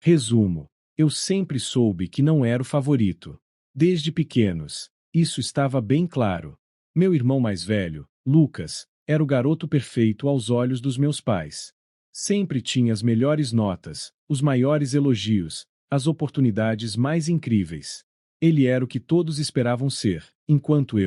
Resumo: eu sempre soube que não era o favorito. Desde pequenos, isso estava bem claro. Meu irmão mais velho, Lucas, era o garoto perfeito aos olhos dos meus pais. Sempre tinha as melhores notas, os maiores elogios, as oportunidades mais incríveis. Ele era o que todos esperavam ser, enquanto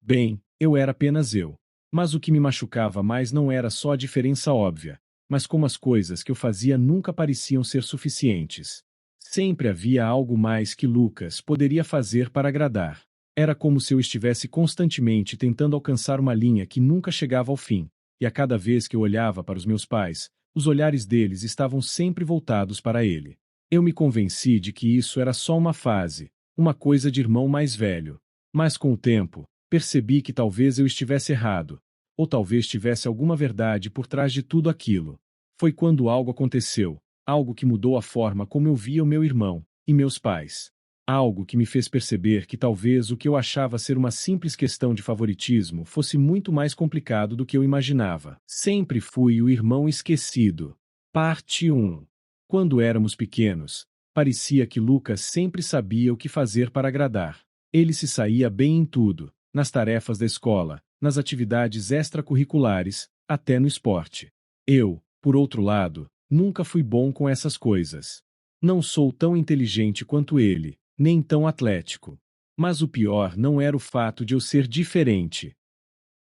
bem, eu era apenas eu. Mas o que me machucava mais não era só a diferença óbvia, mas como as coisas que eu fazia nunca pareciam ser suficientes. Sempre havia algo mais que Lucas poderia fazer para agradar. Era como se eu estivesse constantemente tentando alcançar uma linha que nunca chegava ao fim, e a cada vez que eu olhava para os meus pais, os olhares deles estavam sempre voltados para ele. Eu me convenci de que isso era só uma fase, uma coisa de irmão mais velho. Mas com o tempo, percebi que talvez eu estivesse errado, ou talvez tivesse alguma verdade por trás de tudo aquilo. Foi quando algo aconteceu, algo que mudou a forma como eu via o meu irmão e meus pais. Algo que me fez perceber que talvez o que eu achava ser uma simples questão de favoritismo fosse muito mais complicado do que eu imaginava. Sempre fui o irmão esquecido. Parte 1. Quando éramos pequenos, parecia que Lucas sempre sabia o que fazer para agradar. Ele se saía bem em tudo, nas tarefas da escola, nas atividades extracurriculares, até no esporte. Eu, por outro lado, nunca fui bom com essas coisas. Não sou tão inteligente quanto ele, nem tão atlético. Mas o pior não era o fato de eu ser diferente.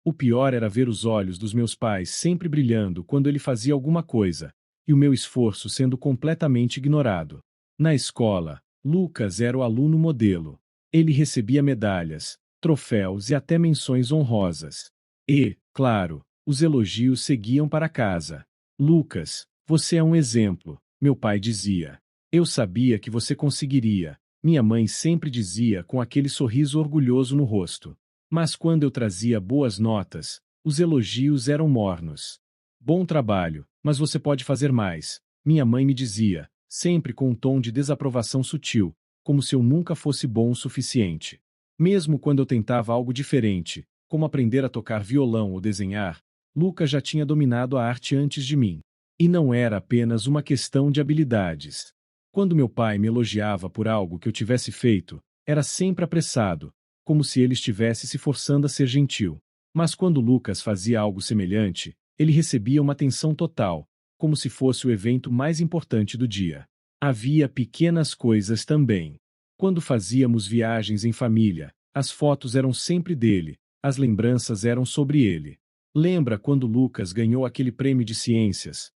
O pior era ver os olhos dos meus pais sempre brilhando quando ele fazia alguma coisa, e o meu esforço sendo completamente ignorado. Na escola, Lucas era o aluno modelo. Ele recebia medalhas, troféus e até menções honrosas. E, claro, os elogios seguiam para casa. Lucas, você é um exemplo, meu pai dizia. Eu sabia que você conseguiria, minha mãe sempre dizia com aquele sorriso orgulhoso no rosto. Mas quando eu trazia boas notas, os elogios eram mornos. Bom trabalho, mas você pode fazer mais, minha mãe me dizia, sempre com um tom de desaprovação sutil, como se eu nunca fosse bom o suficiente. Mesmo quando eu tentava algo diferente, como aprender a tocar violão ou desenhar, Lucas já tinha dominado a arte antes de mim. E não era apenas uma questão de habilidades. Quando meu pai me elogiava por algo que eu tivesse feito, era sempre apressado, como se ele estivesse se forçando a ser gentil. Mas quando Lucas fazia algo semelhante, ele recebia uma atenção total, como se fosse o evento mais importante do dia. Havia pequenas coisas também. Quando fazíamos viagens em família, as fotos eram sempre dele, as lembranças eram sobre ele. Lembra quando Lucas ganhou aquele prêmio de ciências?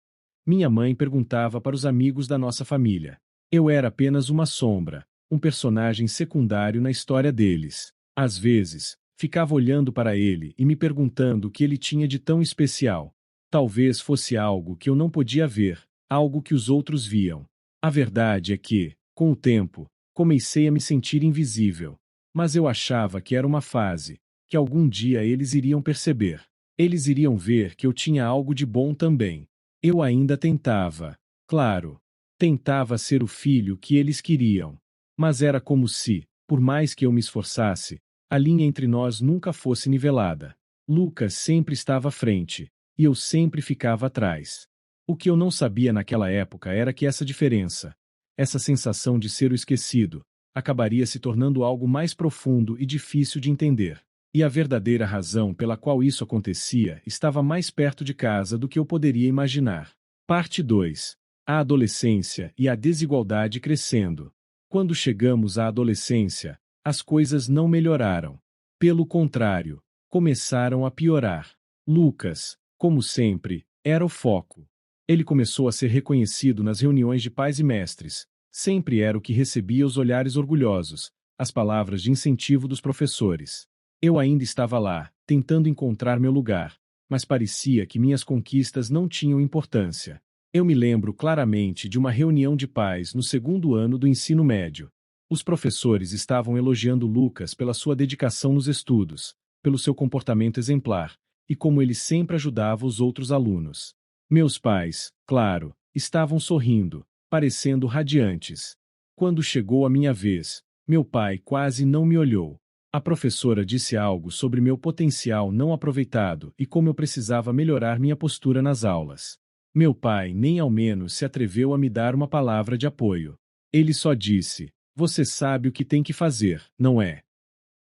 Minha mãe perguntava para os amigos da nossa família. Eu era apenas uma sombra, um personagem secundário na história deles. Às vezes, ficava olhando para ele e me perguntando o que ele tinha de tão especial. Talvez fosse algo que eu não podia ver, algo que os outros viam. A verdade é que, com o tempo, comecei a me sentir invisível. Mas eu achava que era uma fase, que algum dia eles iriam perceber. Eles iriam ver que eu tinha algo de bom também. Eu ainda tentava. Claro. Tentava ser o filho que eles queriam. Mas era como se, por mais que eu me esforçasse, a linha entre nós nunca fosse nivelada. Lucas sempre estava à frente, e eu sempre ficava atrás. O que eu não sabia naquela época era que essa diferença, essa sensação de ser o esquecido, acabaria se tornando algo mais profundo e difícil de entender. E a verdadeira razão pela qual isso acontecia estava mais perto de casa do que eu poderia imaginar. Parte 2. A adolescência e a desigualdade crescendo. Quando chegamos à adolescência, as coisas não melhoraram. Pelo contrário, começaram a piorar. Lucas, como sempre, era o foco. Ele começou a ser reconhecido nas reuniões de pais e mestres. Sempre era o que recebia os olhares orgulhosos, as palavras de incentivo dos professores. Eu ainda estava lá, tentando encontrar meu lugar, mas parecia que minhas conquistas não tinham importância. Eu me lembro claramente de uma reunião de pais no segundo ano do ensino médio. Os professores estavam elogiando Lucas pela sua dedicação nos estudos, pelo seu comportamento exemplar, e como ele sempre ajudava os outros alunos. Meus pais, claro, estavam sorrindo, parecendo radiantes. Quando chegou a minha vez, meu pai quase não me olhou. A professora disse algo sobre meu potencial não aproveitado e como eu precisava melhorar minha postura nas aulas. Meu pai nem ao menos se atreveu a me dar uma palavra de apoio. Ele só disse: "Você sabe o que tem que fazer, não é?"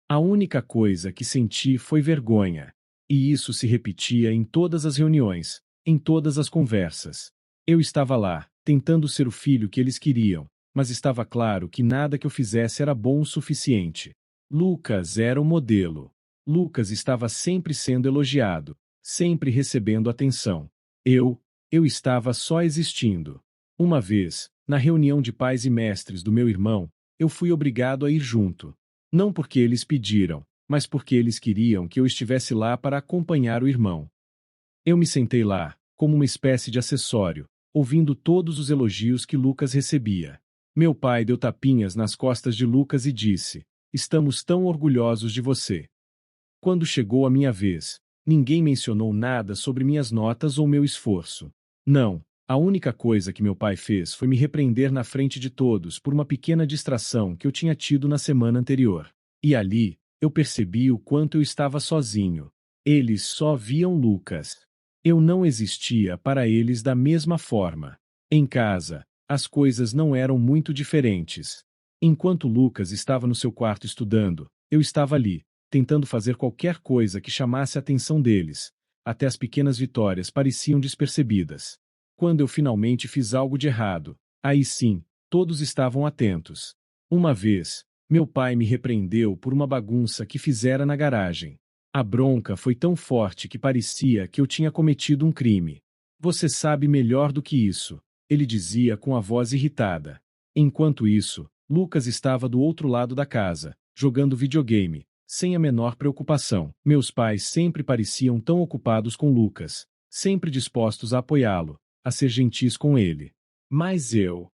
A única coisa que senti foi vergonha. E isso se repetia em todas as reuniões, em todas as conversas. Eu estava lá, tentando ser o filho que eles queriam, mas estava claro que nada que eu fizesse era bom o suficiente. Lucas era o modelo. Lucas estava sempre sendo elogiado, sempre recebendo atenção. Eu, eu estava só existindo. Uma vez, na reunião de pais e mestres do meu irmão, eu fui obrigado a ir junto. Não porque eles pediram, mas porque eles queriam que eu estivesse lá para acompanhar o irmão. Eu me sentei lá, como uma espécie de acessório, ouvindo todos os elogios que Lucas recebia. Meu pai deu tapinhas nas costas de Lucas e disse: "Estamos tão orgulhosos de você." Quando chegou a minha vez, ninguém mencionou nada sobre minhas notas ou meu esforço. Não, a única coisa que meu pai fez foi me repreender na frente de todos por uma pequena distração que eu tinha tido na semana anterior. E ali, eu percebi o quanto eu estava sozinho. Eles só viam Lucas. Eu não existia para eles da mesma forma. Em casa, as coisas não eram muito diferentes. Enquanto Lucas estava no seu quarto estudando, eu estava ali, tentando fazer qualquer coisa que chamasse a atenção deles. Até as pequenas vitórias pareciam despercebidas. Quando eu finalmente fiz algo de errado, aí sim, todos estavam atentos. Uma vez, meu pai me repreendeu por uma bagunça que fizera na garagem. A bronca foi tão forte que parecia que eu tinha cometido um crime. "Você sabe melhor do que isso", ele dizia com a voz irritada. Enquanto isso, Lucas estava do outro lado da casa, jogando videogame, sem a menor preocupação. Meus pais sempre pareciam tão ocupados com Lucas, sempre dispostos a apoiá-lo, a ser gentis com ele. Mas eu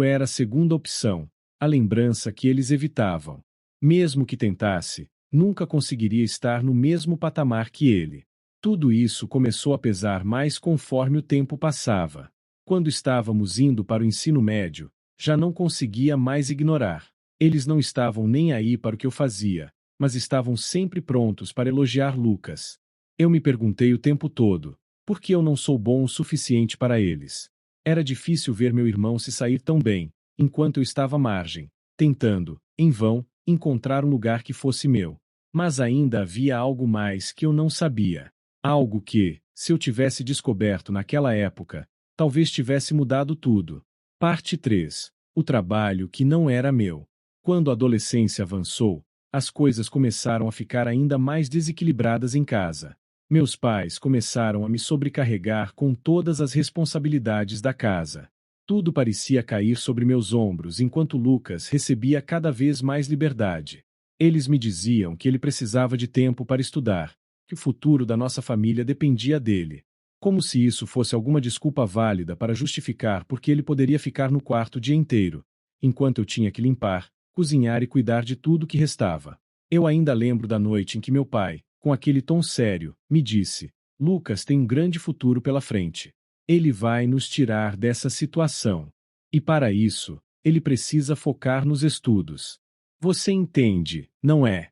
era a segunda opção, a lembrança que eles evitavam. Mesmo que tentasse, nunca conseguiria estar no mesmo patamar que ele. Tudo isso começou a pesar mais conforme o tempo passava. Quando estávamos indo para o ensino médio, já não conseguia mais ignorar. Eles não estavam nem aí para o que eu fazia, mas estavam sempre prontos para elogiar Lucas. Eu me perguntei o tempo todo: por que eu não sou bom o suficiente para eles? Era difícil ver meu irmão se sair tão bem, enquanto eu estava à margem, tentando, em vão, encontrar um lugar que fosse meu. Mas ainda havia algo mais que eu não sabia. Algo que, se eu tivesse descoberto naquela época, talvez tivesse mudado tudo. Parte 3. O trabalho que não era meu. Quando a adolescência avançou, as coisas começaram a ficar ainda mais desequilibradas em casa. Meus pais começaram a me sobrecarregar com todas as responsabilidades da casa. Tudo parecia cair sobre meus ombros enquanto Lucas recebia cada vez mais liberdade. Eles me diziam que ele precisava de tempo para estudar, que o futuro da nossa família dependia dele. Como se isso fosse alguma desculpa válida para justificar porque ele poderia ficar no quarto o dia inteiro, enquanto eu tinha que limpar, cozinhar e cuidar de tudo que restava. Eu ainda lembro da noite em que meu pai, com aquele tom sério, me disse: "Lucas tem um grande futuro pela frente. Ele vai nos tirar dessa situação. E para isso, ele precisa focar nos estudos. Você entende, não é?"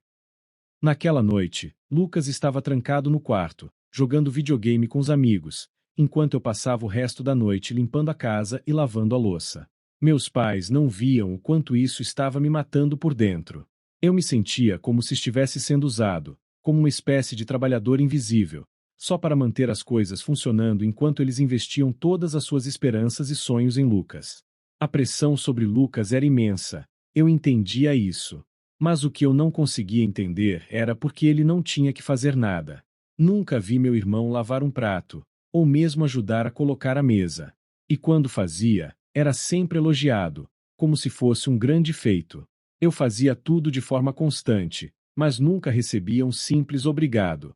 Naquela noite, Lucas estava trancado no quarto, jogando videogame com os amigos, enquanto eu passava o resto da noite limpando a casa e lavando a louça. Meus pais não viam o quanto isso estava me matando por dentro. Eu me sentia como se estivesse sendo usado, como uma espécie de trabalhador invisível, só para manter as coisas funcionando enquanto eles investiam todas as suas esperanças e sonhos em Lucas. A pressão sobre Lucas era imensa, eu entendia isso. Mas o que eu não conseguia entender era porque ele não tinha que fazer nada. Nunca vi meu irmão lavar um prato, ou mesmo ajudar a colocar a mesa. E quando fazia, era sempre elogiado, como se fosse um grande feito. Eu fazia tudo de forma constante, mas nunca recebia um simples obrigado.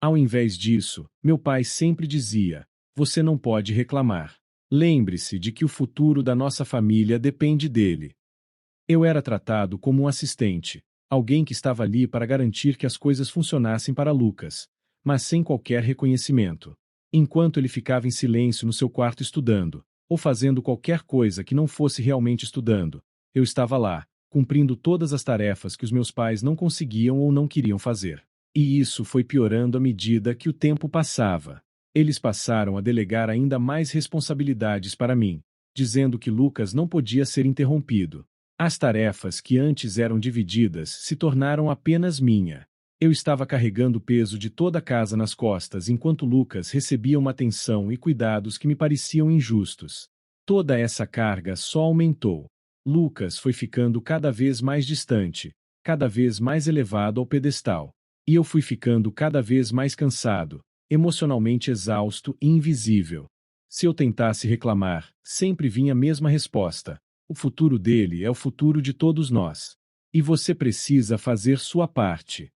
Ao invés disso, meu pai sempre dizia: "Você não pode reclamar. Lembre-se de que o futuro da nossa família depende dele." Eu era tratado como um assistente, alguém que estava ali para garantir que as coisas funcionassem para Lucas, mas sem qualquer reconhecimento. Enquanto ele ficava em silêncio no seu quarto estudando, ou fazendo qualquer coisa que não fosse realmente estudando, eu estava lá, cumprindo todas as tarefas que os meus pais não conseguiam ou não queriam fazer. E isso foi piorando à medida que o tempo passava. Eles passaram a delegar ainda mais responsabilidades para mim, dizendo que Lucas não podia ser interrompido. As tarefas que antes eram divididas se tornaram apenas minha. Eu estava carregando o peso de toda a casa nas costas enquanto Lucas recebia uma atenção e cuidados que me pareciam injustos. Toda essa carga só aumentou. Lucas foi ficando cada vez mais distante, cada vez mais elevado ao pedestal. E eu fui ficando cada vez mais cansado, emocionalmente exausto e invisível. Se eu tentasse reclamar, sempre vinha a mesma resposta: o futuro dele é o futuro de todos nós. E você precisa fazer sua parte.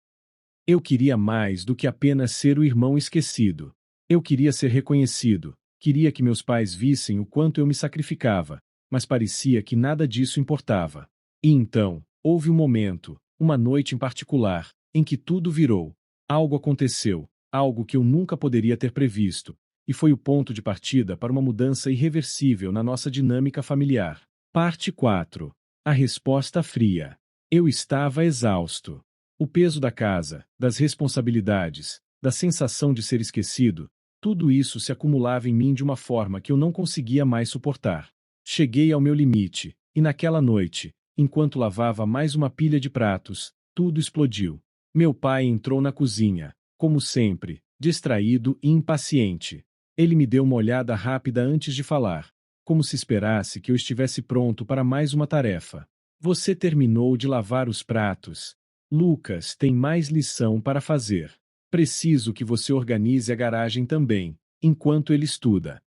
Eu queria mais do que apenas ser o irmão esquecido. Eu queria ser reconhecido, queria que meus pais vissem o quanto eu me sacrificava, mas parecia que nada disso importava. E então, houve um momento, uma noite em particular, em que tudo virou. Algo aconteceu, algo que eu nunca poderia ter previsto, e foi o ponto de partida para uma mudança irreversível na nossa dinâmica familiar. Parte 4. A resposta fria. Eu estava exausto. O peso da casa, das responsabilidades, da sensação de ser esquecido, tudo isso se acumulava em mim de uma forma que eu não conseguia mais suportar. Cheguei ao meu limite, e naquela noite, enquanto lavava mais uma pilha de pratos, tudo explodiu. Meu pai entrou na cozinha, como sempre, distraído e impaciente. Ele me deu uma olhada rápida antes de falar, como se esperasse que eu estivesse pronto para mais uma tarefa. Você terminou de lavar os pratos. Lucas tem mais lição para fazer. Preciso que você organize a garagem também, enquanto ele estuda.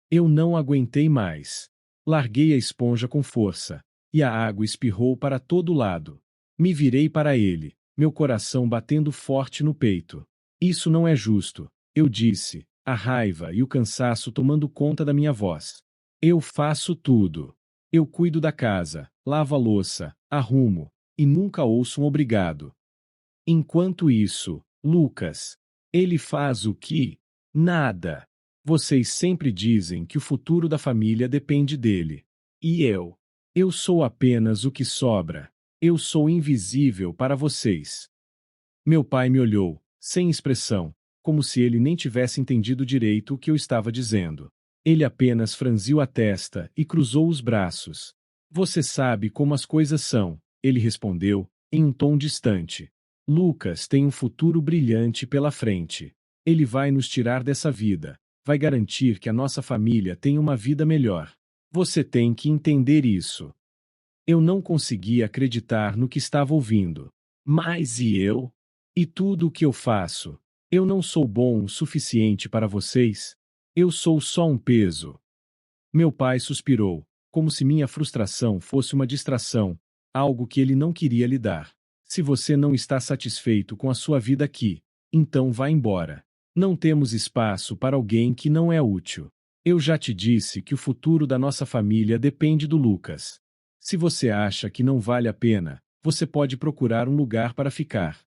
Eu não aguentei mais. Larguei a esponja com força, e a água espirrou para todo lado. Me virei para ele, meu coração batendo forte no peito. Isso não é justo, eu disse, a raiva e o cansaço tomando conta da minha voz. Eu faço tudo. Eu cuido da casa, lavo a louça, arrumo, e nunca ouço um obrigado. Enquanto isso, Lucas, ele faz o que? Nada. Vocês sempre dizem que o futuro da família depende dele. E eu? Eu sou apenas o que sobra. Eu sou invisível para vocês. Meu pai me olhou, sem expressão, como se ele nem tivesse entendido direito o que eu estava dizendo. Ele apenas franziu a testa e cruzou os braços. Você sabe como as coisas são, ele respondeu, em um tom distante. Lucas tem um futuro brilhante pela frente. Ele vai nos tirar dessa vida, vai garantir que a nossa família tenha uma vida melhor. Você tem que entender isso. Eu não conseguia acreditar no que estava ouvindo. Mas e eu? E tudo o que eu faço? Eu não sou bom o suficiente para vocês? Eu sou só um peso. Meu pai suspirou, como se minha frustração fosse uma distração, algo que ele não queria lidar. Se você não está satisfeito com a sua vida aqui, então vá embora. Não temos espaço para alguém que não é útil. Eu já te disse que o futuro da nossa família depende do Lucas. Se você acha que não vale a pena, você pode procurar um lugar para ficar.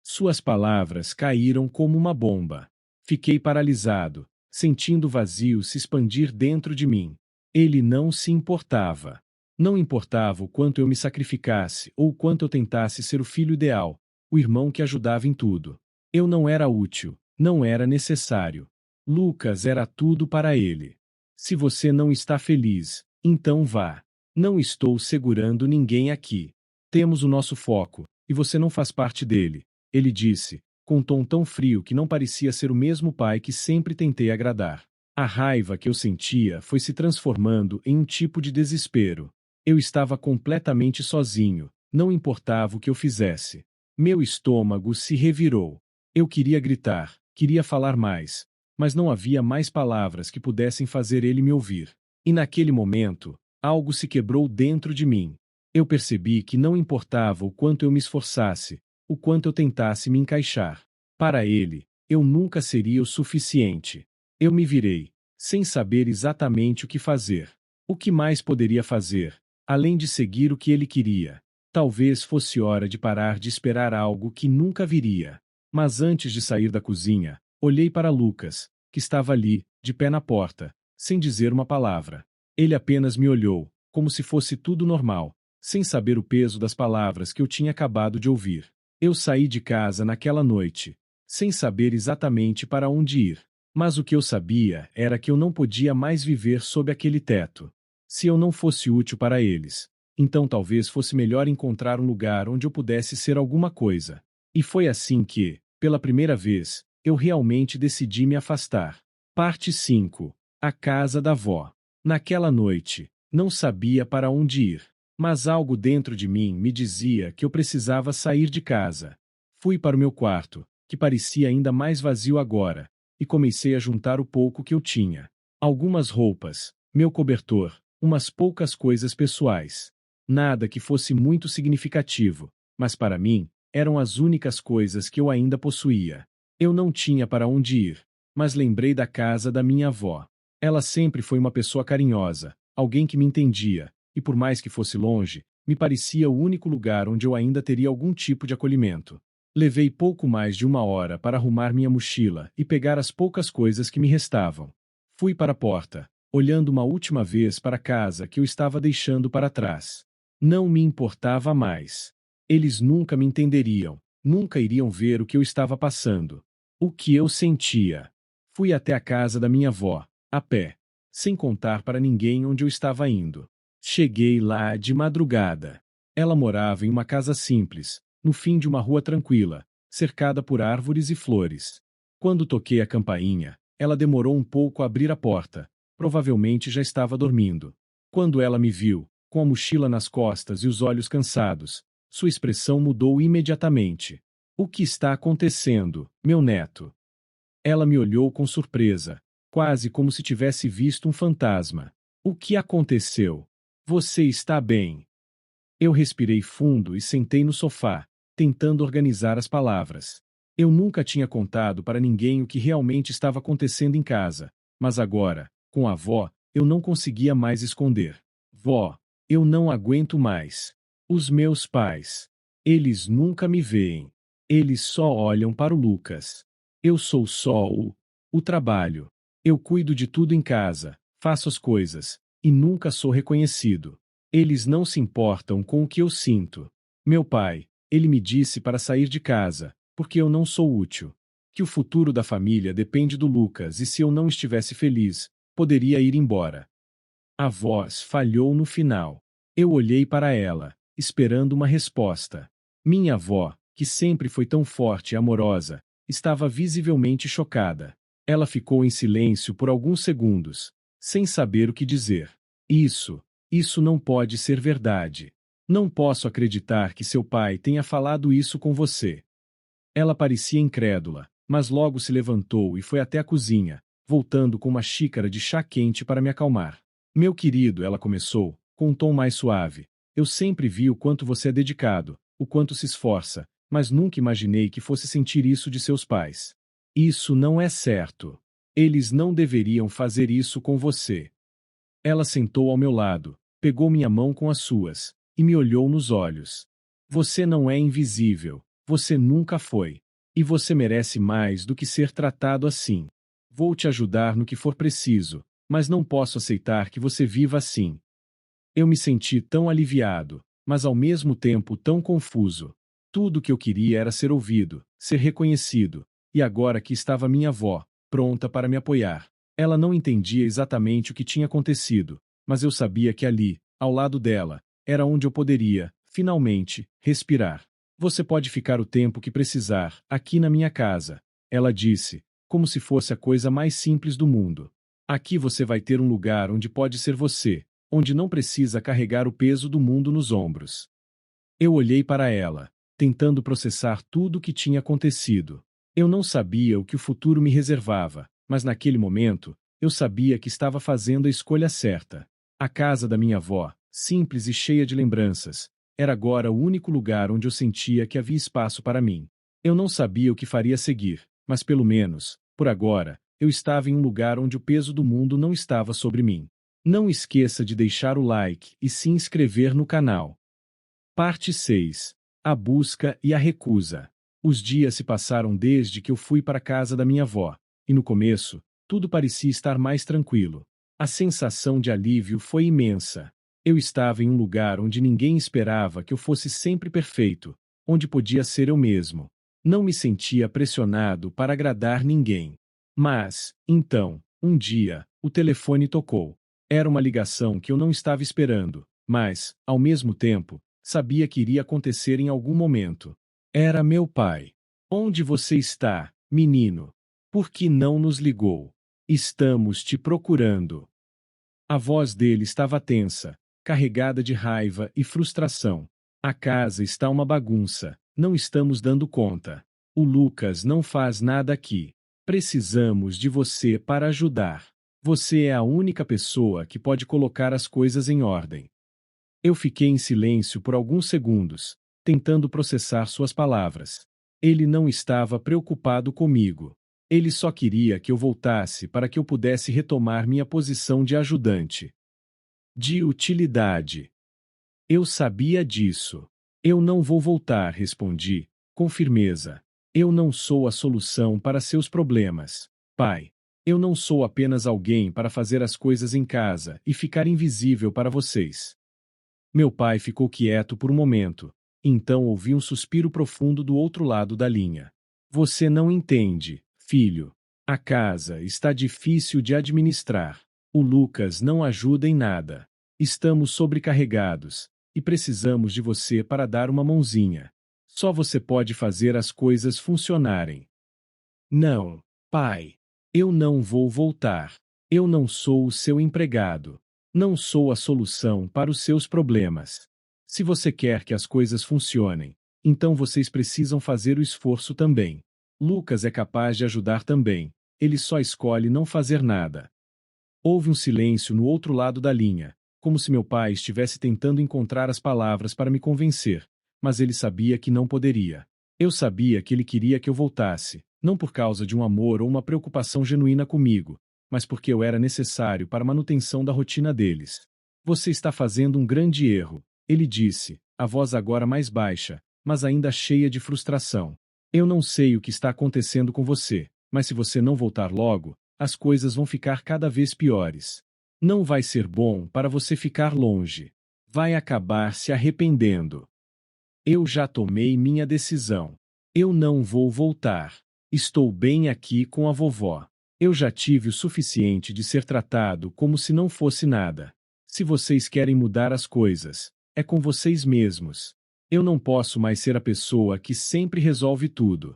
Suas palavras caíram como uma bomba. Fiquei paralisado, sentindo o vazio se expandir dentro de mim. Ele não se importava. Não importava o quanto eu me sacrificasse ou o quanto eu tentasse ser o filho ideal, o irmão que ajudava em tudo. Eu não era útil, não era necessário. Lucas era tudo para ele. Se você não está feliz, então vá. Não estou segurando ninguém aqui. Temos o nosso foco, e você não faz parte dele. Ele disse, com um tom tão frio que não parecia ser o mesmo pai que sempre tentei agradar. A raiva que eu sentia foi se transformando em um tipo de desespero. Eu estava completamente sozinho, não importava o que eu fizesse. Meu estômago se revirou. Eu queria gritar, queria falar mais, mas não havia mais palavras que pudessem fazer ele me ouvir. E naquele momento, algo se quebrou dentro de mim. Eu percebi que não importava o quanto eu me esforçasse, o quanto eu tentasse me encaixar. Para ele, eu nunca seria o suficiente. Eu me virei, sem saber exatamente o que fazer. O que mais poderia fazer, além de seguir o que ele queria? Talvez fosse hora de parar de esperar algo que nunca viria. Mas antes de sair da cozinha, olhei para Lucas, que estava ali, de pé na porta, sem dizer uma palavra. Ele apenas me olhou, como se fosse tudo normal, sem saber o peso das palavras que eu tinha acabado de ouvir. Eu saí de casa naquela noite, sem saber exatamente para onde ir. Mas o que eu sabia era que eu não podia mais viver sob aquele teto. Se eu não fosse útil para eles, então talvez fosse melhor encontrar um lugar onde eu pudesse ser alguma coisa. E foi assim que, pela primeira vez, eu realmente decidi me afastar. Parte 5. A casa da avó. Naquela noite, não sabia para onde ir, mas algo dentro de mim me dizia que eu precisava sair de casa. Fui para o meu quarto, que parecia ainda mais vazio agora, e comecei a juntar o pouco que eu tinha. Algumas roupas, meu cobertor, umas poucas coisas pessoais. Nada que fosse muito significativo, mas para mim, eram as únicas coisas que eu ainda possuía. Eu não tinha para onde ir, mas lembrei da casa da minha avó. Ela sempre foi uma pessoa carinhosa, alguém que me entendia, e por mais que fosse longe, me parecia o único lugar onde eu ainda teria algum tipo de acolhimento. Levei pouco mais de 1 hora para arrumar minha mochila e pegar as poucas coisas que me restavam. Fui para a porta, olhando uma última vez para a casa que eu estava deixando para trás. Não me importava mais. Eles nunca me entenderiam, nunca iriam ver o que eu estava passando. O que eu sentia. Fui até a casa da minha avó, a pé, sem contar para ninguém onde eu estava indo. Cheguei lá de madrugada. Ela morava em uma casa simples, no fim de uma rua tranquila, cercada por árvores e flores. Quando toquei a campainha, ela demorou um pouco a abrir a porta. Provavelmente já estava dormindo. Quando ela me viu, com a mochila nas costas e os olhos cansados, sua expressão mudou imediatamente. O que está acontecendo, meu neto? Ela me olhou com surpresa, quase como se tivesse visto um fantasma. O que aconteceu? Você está bem? Eu respirei fundo e sentei no sofá, tentando organizar as palavras. Eu nunca tinha contado para ninguém o que realmente estava acontecendo em casa, mas agora, com a avó, eu não conseguia mais esconder. Vó, eu não aguento mais. Os meus pais. Eles nunca me veem. Eles só olham para o Lucas. Eu sou só o trabalho. Eu cuido de tudo em casa, faço as coisas, e nunca sou reconhecido. Eles não se importam com o que eu sinto. Meu pai, ele me disse para sair de casa, porque eu não sou útil. Que o futuro da família depende do Lucas e se eu não estivesse feliz, poderia ir embora. A voz falhou no final. Eu olhei para ela, esperando uma resposta. Minha avó, que sempre foi tão forte e amorosa, estava visivelmente chocada. Ela ficou em silêncio por alguns segundos, sem saber o que dizer. Isso não pode ser verdade. Não posso acreditar que seu pai tenha falado isso com você. Ela parecia incrédula, mas logo se levantou e foi até a cozinha, voltando com uma xícara de chá quente para me acalmar. Meu querido, ela começou, com um tom mais suave. Eu sempre vi o quanto você é dedicado, o quanto se esforça, mas nunca imaginei que fosse sentir isso de seus pais. Isso não é certo. Eles não deveriam fazer isso com você. Ela sentou ao meu lado, pegou minha mão com as suas, e me olhou nos olhos. Você não é invisível, você nunca foi. E você merece mais do que ser tratado assim. Vou te ajudar no que for preciso, mas não posso aceitar que você viva assim. Eu me senti tão aliviado, mas ao mesmo tempo tão confuso. Tudo o que eu queria era ser ouvido, ser reconhecido, e agora que estava minha avó, pronta para me apoiar. Ela não entendia exatamente o que tinha acontecido, mas eu sabia que ali, ao lado dela, era onde eu poderia, finalmente, respirar. Você pode ficar o tempo que precisar, aqui na minha casa, ela disse, como se fosse a coisa mais simples do mundo. Aqui você vai ter um lugar onde pode ser você, onde não precisa carregar o peso do mundo nos ombros. Eu olhei para ela, tentando processar tudo o que tinha acontecido. Eu não sabia o que o futuro me reservava, mas naquele momento, eu sabia que estava fazendo a escolha certa. A casa da minha avó, simples e cheia de lembranças, era agora o único lugar onde eu sentia que havia espaço para mim. Eu não sabia o que faria a seguir, mas pelo menos, por agora, eu estava em um lugar onde o peso do mundo não estava sobre mim. Não esqueça de deixar o like e se inscrever no canal. Parte 6. A busca e a recusa. Os dias se passaram desde que eu fui para a casa da minha avó, e no começo, tudo parecia estar mais tranquilo. A sensação de alívio foi imensa. Eu estava em um lugar onde ninguém esperava que eu fosse sempre perfeito, onde podia ser eu mesmo. Não me sentia pressionado para agradar ninguém. Mas, então, um dia, o telefone tocou. Era uma ligação que eu não estava esperando, mas, ao mesmo tempo, sabia que iria acontecer em algum momento. Era meu pai. Onde você está, menino? Por que não nos ligou? Estamos te procurando. A voz dele estava tensa, carregada de raiva e frustração. A casa está uma bagunça, não estamos dando conta. O Lucas não faz nada aqui. Precisamos de você para ajudar. Você é a única pessoa que pode colocar as coisas em ordem. Eu fiquei em silêncio por alguns segundos, tentando processar suas palavras. Ele não estava preocupado comigo. Ele só queria que eu voltasse para que eu pudesse retomar minha posição de ajudante. De utilidade. Eu sabia disso. Eu não vou voltar, respondi, com firmeza. Eu não sou a solução para seus problemas, pai. Eu não sou apenas alguém para fazer as coisas em casa e ficar invisível para vocês. Meu pai ficou quieto por um momento. Então ouvi um suspiro profundo do outro lado da linha. Você não entende, filho. A casa está difícil de administrar. O Lucas não ajuda em nada. Estamos sobrecarregados e precisamos de você para dar uma mãozinha. Só você pode fazer as coisas funcionarem. Não, pai. Eu não vou voltar. Eu não sou o seu empregado. Não sou a solução para os seus problemas. Se você quer que as coisas funcionem, então vocês precisam fazer o esforço também. Lucas é capaz de ajudar também. Ele só escolhe não fazer nada. Houve um silêncio no outro lado da linha, como se meu pai estivesse tentando encontrar as palavras para me convencer, mas ele sabia que não poderia. Eu sabia que ele queria que eu voltasse, não por causa de um amor ou uma preocupação genuína comigo, mas porque eu era necessário para a manutenção da rotina deles. Você está fazendo um grande erro, ele disse, a voz agora mais baixa, mas ainda cheia de frustração. Eu não sei o que está acontecendo com você, mas se você não voltar logo, as coisas vão ficar cada vez piores. Não vai ser bom para você ficar longe. Vai acabar se arrependendo. Eu já tomei minha decisão. Eu não vou voltar. Estou bem aqui com a vovó. Eu já tive o suficiente de ser tratado como se não fosse nada. Se vocês querem mudar as coisas, é com vocês mesmos. Eu não posso mais ser a pessoa que sempre resolve tudo.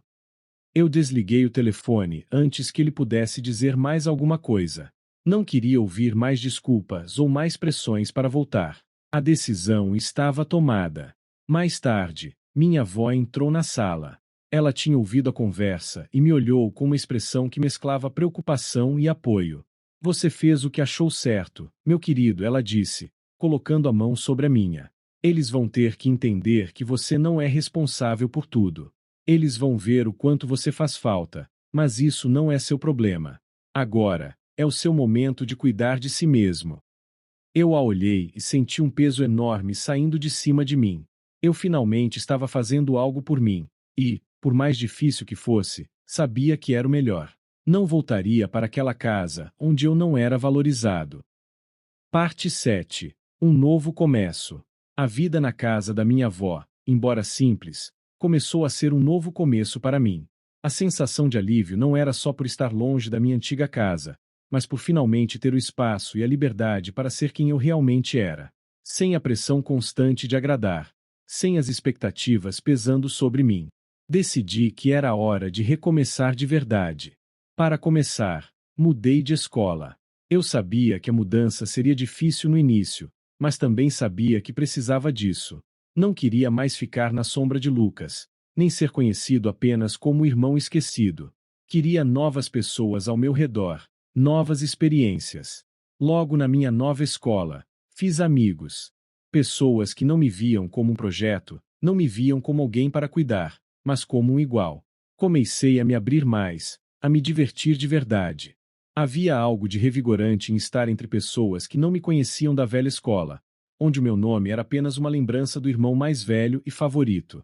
Eu desliguei o telefone antes que ele pudesse dizer mais alguma coisa. Não queria ouvir mais desculpas ou mais pressões para voltar. A decisão estava tomada. Mais tarde, minha avó entrou na sala. Ela tinha ouvido a conversa e me olhou com uma expressão que mesclava preocupação e apoio. Você fez o que achou certo, meu querido, ela disse, colocando a mão sobre a minha. Eles vão ter que entender que você não é responsável por tudo. Eles vão ver o quanto você faz falta, mas isso não é seu problema. Agora, é o seu momento de cuidar de si mesmo. Eu a olhei e senti um peso enorme saindo de cima de mim. Eu finalmente estava fazendo algo por mim, e, por mais difícil que fosse, sabia que era o melhor. Não voltaria para aquela casa onde eu não era valorizado. Parte 7. Um novo começo. A vida na casa da minha avó, embora simples, começou a ser um novo começo para mim. A sensação de alívio não era só por estar longe da minha antiga casa, mas por finalmente ter o espaço e a liberdade para ser quem eu realmente era. Sem a pressão constante de agradar. Sem as expectativas pesando sobre mim. Decidi que era a hora de recomeçar de verdade. Para começar, mudei de escola. Eu sabia que a mudança seria difícil no início, mas também sabia que precisava disso. Não queria mais ficar na sombra de Lucas, nem ser conhecido apenas como o irmão esquecido. Queria novas pessoas ao meu redor, novas experiências. Logo na minha nova escola, fiz amigos. Pessoas que não me viam como um projeto, não me viam como alguém para cuidar, mas como um igual. Comecei a me abrir mais, a me divertir de verdade. Havia algo de revigorante em estar entre pessoas que não me conheciam da velha escola, onde o meu nome era apenas uma lembrança do irmão mais velho e favorito.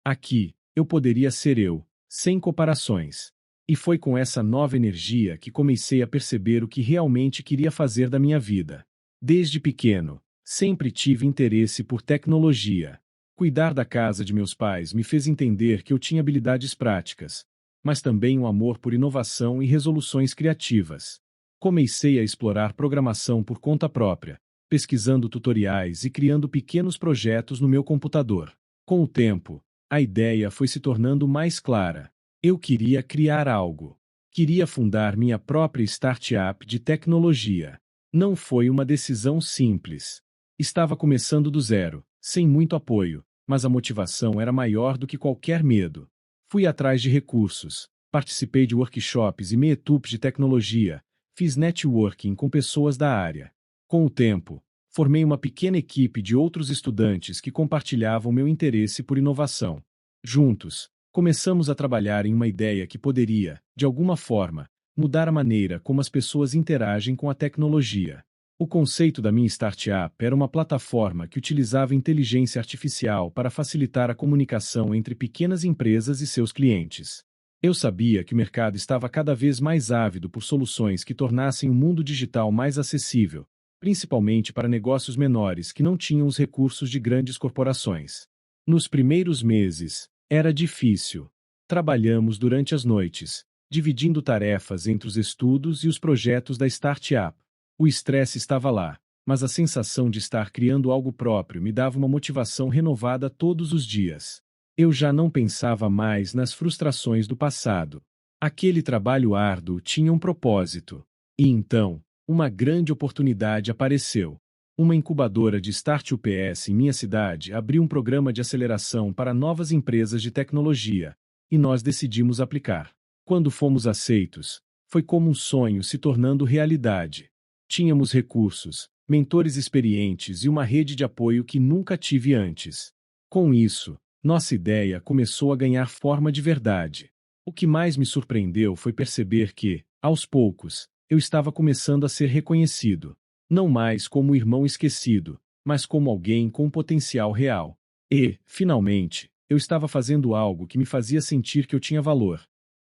Aqui, eu poderia ser eu, sem comparações. E foi com essa nova energia que comecei a perceber o que realmente queria fazer da minha vida. Desde pequeno, sempre tive interesse por tecnologia. Cuidar da casa de meus pais me fez entender que eu tinha habilidades práticas. mas também um amor por inovação e resoluções criativas. Comecei a explorar programação por conta própria, pesquisando tutoriais e criando pequenos projetos no meu computador. Com o tempo, a ideia foi se tornando mais clara. Eu queria criar algo. Queria fundar minha própria startup de tecnologia. Não foi uma decisão simples. Estava começando do zero, sem muito apoio, mas a motivação era maior do que qualquer medo. Fui atrás de recursos, participei de workshops e meetups de tecnologia, fiz networking com pessoas da área. Com o tempo, formei uma pequena equipe de outros estudantes que compartilhavam meu interesse por inovação. Juntos, começamos a trabalhar em uma ideia que poderia, de alguma forma, mudar a maneira como as pessoas interagem com a tecnologia. O conceito da minha startup era uma plataforma que utilizava inteligência artificial para facilitar a comunicação entre pequenas empresas e seus clientes. Eu sabia que o mercado estava cada vez mais ávido por soluções que tornassem o mundo digital mais acessível, principalmente para negócios menores que não tinham os recursos de grandes corporações. Nos primeiros meses, era difícil. Trabalhamos durante as noites, dividindo tarefas entre os estudos e os projetos da startup. O estresse estava lá, mas a sensação de estar criando algo próprio me dava uma motivação renovada todos os dias. Eu já não pensava mais nas frustrações do passado. Aquele trabalho árduo tinha um propósito. E então, uma grande oportunidade apareceu. Uma incubadora de startups em minha cidade abriu um programa de aceleração para novas empresas de tecnologia, e nós decidimos aplicar. Quando fomos aceitos, foi como um sonho se tornando realidade. Tínhamos recursos, mentores experientes e uma rede de apoio que nunca tive antes. Com isso, nossa ideia começou a ganhar forma de verdade. O que mais me surpreendeu foi perceber que, aos poucos, eu estava começando a ser reconhecido. Não mais como o irmão esquecido, mas como alguém com potencial real. E, finalmente, eu estava fazendo algo que me fazia sentir que eu tinha valor.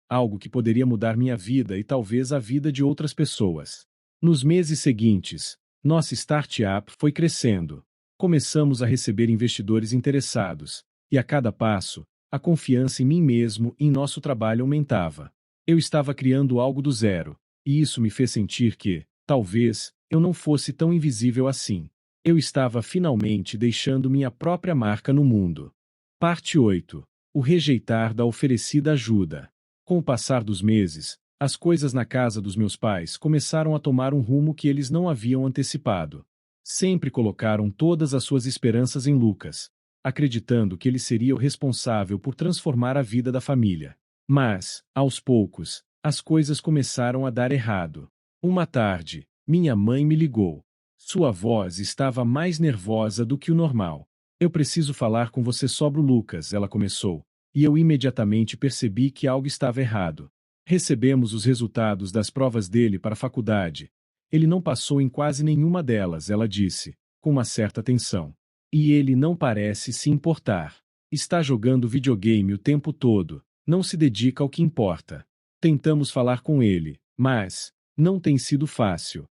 Algo que poderia mudar minha vida e talvez a vida de outras pessoas. Nos meses seguintes, nossa startup foi crescendo. Começamos a receber investidores interessados, e a cada passo, a confiança em mim mesmo e em nosso trabalho aumentava. Eu estava criando algo do zero, e isso me fez sentir que, talvez, eu não fosse tão invisível assim. Eu estava finalmente deixando minha própria marca no mundo. Parte 8. O rejeitar da oferecida ajuda. Com o passar dos meses, as coisas na casa dos meus pais começaram a tomar um rumo que eles não haviam antecipado. Sempre colocaram todas as suas esperanças em Lucas, acreditando que ele seria o responsável por transformar a vida da família. Mas, aos poucos, as coisas começaram a dar errado. Uma tarde, minha mãe me ligou. Sua voz estava mais nervosa do que o normal. Eu preciso falar com você sobre o Lucas, ela começou, e eu imediatamente percebi que algo estava errado. Recebemos os resultados das provas dele para a faculdade. Ele não passou em quase nenhuma delas, ela disse, com uma certa tensão. E ele não parece se importar. Está jogando videogame o tempo todo, não se dedica ao que importa. Tentamos falar com ele, mas não tem sido fácil.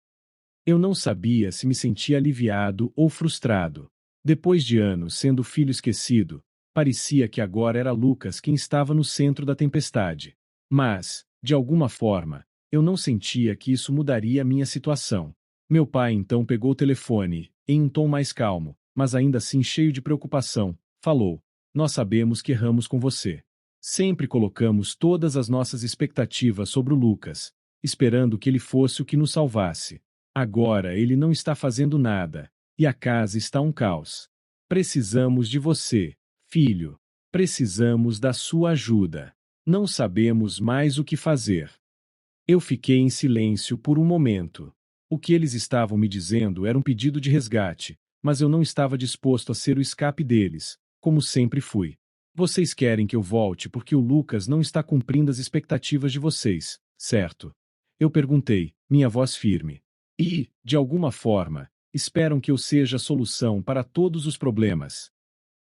Eu não sabia se me sentia aliviado ou frustrado. Depois de anos sendo filho esquecido, parecia que agora era Lucas quem estava no centro da tempestade. Mas, de alguma forma, eu não sentia que isso mudaria a minha situação. Meu pai então pegou o telefone, em um tom mais calmo, mas ainda assim cheio de preocupação, falou: Nós sabemos que erramos com você. Sempre colocamos todas as nossas expectativas sobre o Lucas, esperando que ele fosse o que nos salvasse. Agora ele não está fazendo nada, e a casa está um caos. Precisamos de você, filho. Precisamos da sua ajuda. Não sabemos mais o que fazer. Eu fiquei em silêncio por um momento. O que eles estavam me dizendo era um pedido de resgate, mas eu não estava disposto a ser o escape deles, como sempre fui. Vocês querem que eu volte porque o Lucas não está cumprindo as expectativas de vocês, certo? Eu perguntei, minha voz firme. E, de alguma forma, esperam que eu seja a solução para todos os problemas.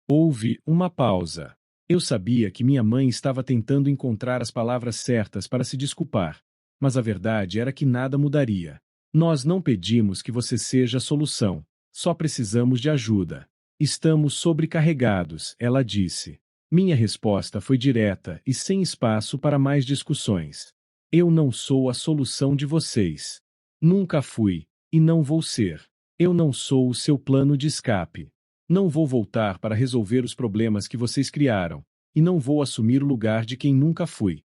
Houve uma pausa. Eu sabia que minha mãe estava tentando encontrar as palavras certas para se desculpar, mas a verdade era que nada mudaria. Nós não pedimos que você seja a solução, só precisamos de ajuda. Estamos sobrecarregados, ela disse. Minha resposta foi direta e sem espaço para mais discussões. Eu não sou a solução de vocês. Nunca fui, e não vou ser. Eu não sou o seu plano de escape. Não vou voltar para resolver os problemas que vocês criaram, e não vou assumir o lugar de quem nunca fui.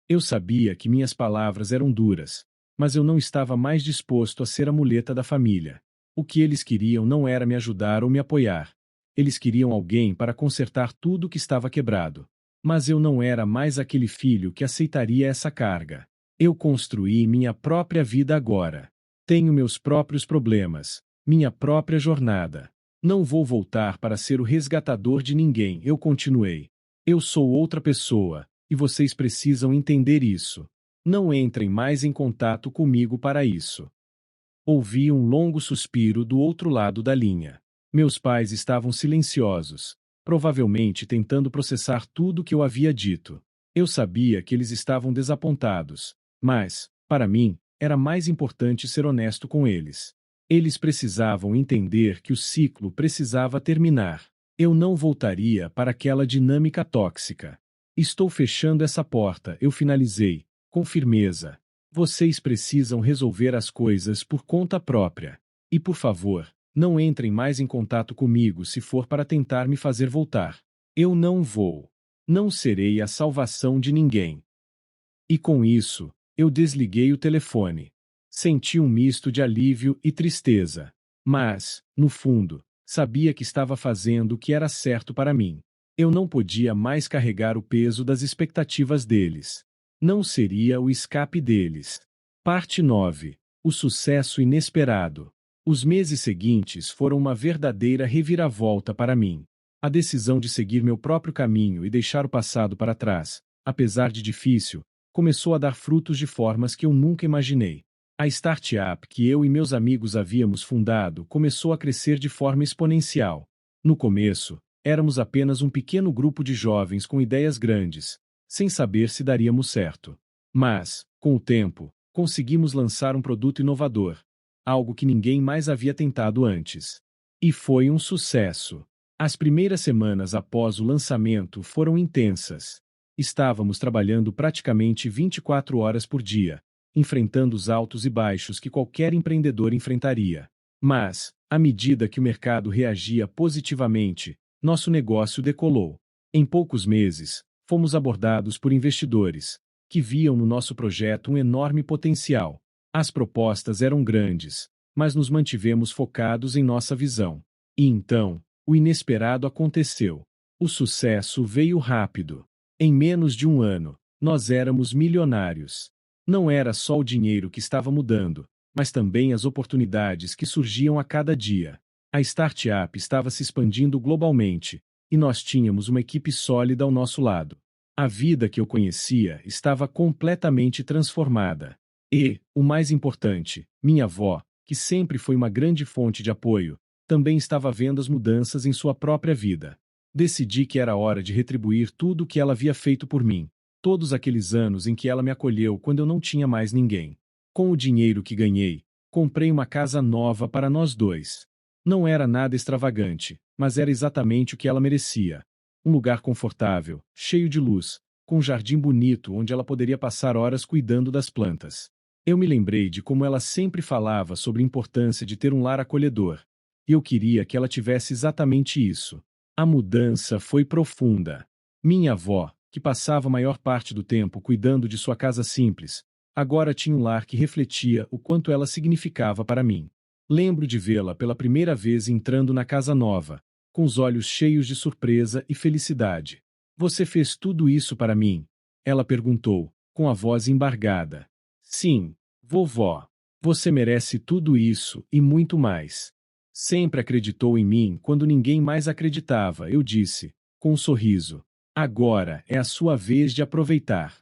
Eu sabia que minhas palavras eram duras, mas eu não estava mais disposto a ser a muleta da família. O que eles queriam não era me ajudar ou me apoiar. Eles queriam alguém para consertar tudo que estava quebrado. Mas eu não era mais aquele filho que aceitaria essa carga. Eu construí minha própria vida agora. Tenho meus próprios problemas, minha própria jornada. Não vou voltar para ser o resgatador de ninguém, eu continuei. Eu sou outra pessoa, e vocês precisam entender isso. Não entrem mais em contato comigo para isso. Ouvi um longo suspiro do outro lado da linha. Meus pais estavam silenciosos, provavelmente tentando processar tudo que eu havia dito. Eu sabia que eles estavam desapontados, mas, para mim, era mais importante ser honesto com eles. Eles precisavam entender que o ciclo precisava terminar. Eu não voltaria para aquela dinâmica tóxica. Estou fechando essa porta, eu finalizei, com firmeza. Vocês precisam resolver as coisas por conta própria. E por favor, não entrem mais em contato comigo se for para tentar me fazer voltar. Eu não vou. Não serei a salvação de ninguém. E com isso, eu desliguei o telefone. Senti um misto de alívio e tristeza. Mas, no fundo, sabia que estava fazendo o que era certo para mim. Eu não podia mais carregar o peso das expectativas deles. Não seria o escape deles. Parte 9. O sucesso inesperado. Os meses seguintes foram uma verdadeira reviravolta para mim. A decisão de seguir meu próprio caminho e deixar o passado para trás, apesar de difícil, começou a dar frutos de formas que eu nunca imaginei. A startup que eu e meus amigos havíamos fundado começou a crescer de forma exponencial. No começo, éramos apenas um pequeno grupo de jovens com ideias grandes, sem saber se daríamos certo. Mas, com o tempo, conseguimos lançar um produto inovador, algo que ninguém mais havia tentado antes. E foi um sucesso. As primeiras semanas após o lançamento foram intensas. Estávamos trabalhando praticamente 24 horas por dia, enfrentando os altos e baixos que qualquer empreendedor enfrentaria. Mas, à medida que o mercado reagia positivamente, nosso negócio decolou. Em poucos meses, fomos abordados por investidores, que viam no nosso projeto um enorme potencial. As propostas eram grandes, mas nos mantivemos focados em nossa visão. E então, o inesperado aconteceu. O sucesso veio rápido. Em menos de um ano, nós éramos milionários. Não era só o dinheiro que estava mudando, mas também as oportunidades que surgiam a cada dia. A startup estava se expandindo globalmente, e nós tínhamos uma equipe sólida ao nosso lado. A vida que eu conhecia estava completamente transformada. E, o mais importante, minha avó, que sempre foi uma grande fonte de apoio, também estava vendo as mudanças em sua própria vida. Decidi que era hora de retribuir tudo o que ela havia feito por mim, todos aqueles anos em que ela me acolheu quando eu não tinha mais ninguém. Com o dinheiro que ganhei, comprei uma casa nova para nós dois. Não era nada extravagante, mas era exatamente o que ela merecia. Um lugar confortável, cheio de luz, com um jardim bonito onde ela poderia passar horas cuidando das plantas. Eu me lembrei de como ela sempre falava sobre a importância de ter um lar acolhedor, e eu queria que ela tivesse exatamente isso. A mudança foi profunda. Minha avó, que passava a maior parte do tempo cuidando de sua casa simples, agora tinha um lar que refletia o quanto ela significava para mim. Lembro de vê-la pela primeira vez entrando na casa nova, com os olhos cheios de surpresa e felicidade. Você fez tudo isso para mim? Ela perguntou, com a voz embargada. Sim, vovó. Você merece tudo isso e muito mais. Sempre acreditou em mim quando ninguém mais acreditava, eu disse, com um sorriso. Agora é a sua vez de aproveitar.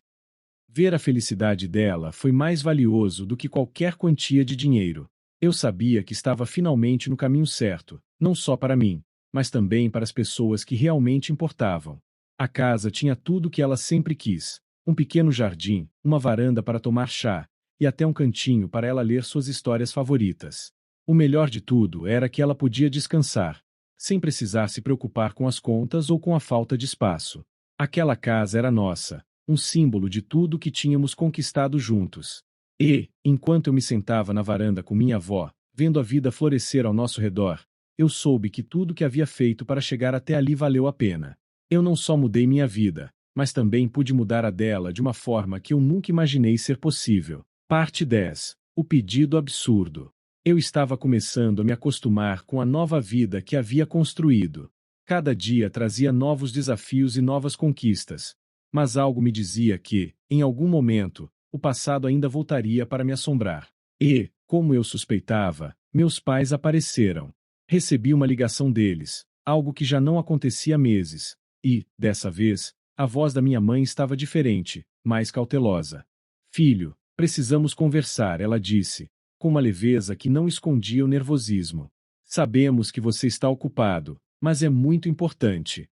Ver a felicidade dela foi mais valioso do que qualquer quantia de dinheiro. Eu sabia que estava finalmente no caminho certo, não só para mim, mas também para as pessoas que realmente importavam. A casa tinha tudo o que ela sempre quis: um pequeno jardim, uma varanda para tomar chá, e até um cantinho para ela ler suas histórias favoritas. O melhor de tudo era que ela podia descansar, sem precisar se preocupar com as contas ou com a falta de espaço. Aquela casa era nossa, um símbolo de tudo que tínhamos conquistado juntos. E, enquanto eu me sentava na varanda com minha avó, vendo a vida florescer ao nosso redor, eu soube que tudo que havia feito para chegar até ali valeu a pena. Eu não só mudei minha vida, mas também pude mudar a dela de uma forma que eu nunca imaginei ser possível. Parte 10. O pedido absurdo. Eu estava começando a me acostumar com a nova vida que havia construído. Cada dia trazia novos desafios e novas conquistas. Mas algo me dizia que, em algum momento, o passado ainda voltaria para me assombrar. E, como eu suspeitava, meus pais apareceram. Recebi uma ligação deles, algo que já não acontecia há meses. E, dessa vez, a voz da minha mãe estava diferente, mais cautelosa. Filho, precisamos conversar, ela disse, com uma leveza que não escondia o nervosismo. Sabemos que você está ocupado, mas é muito importante.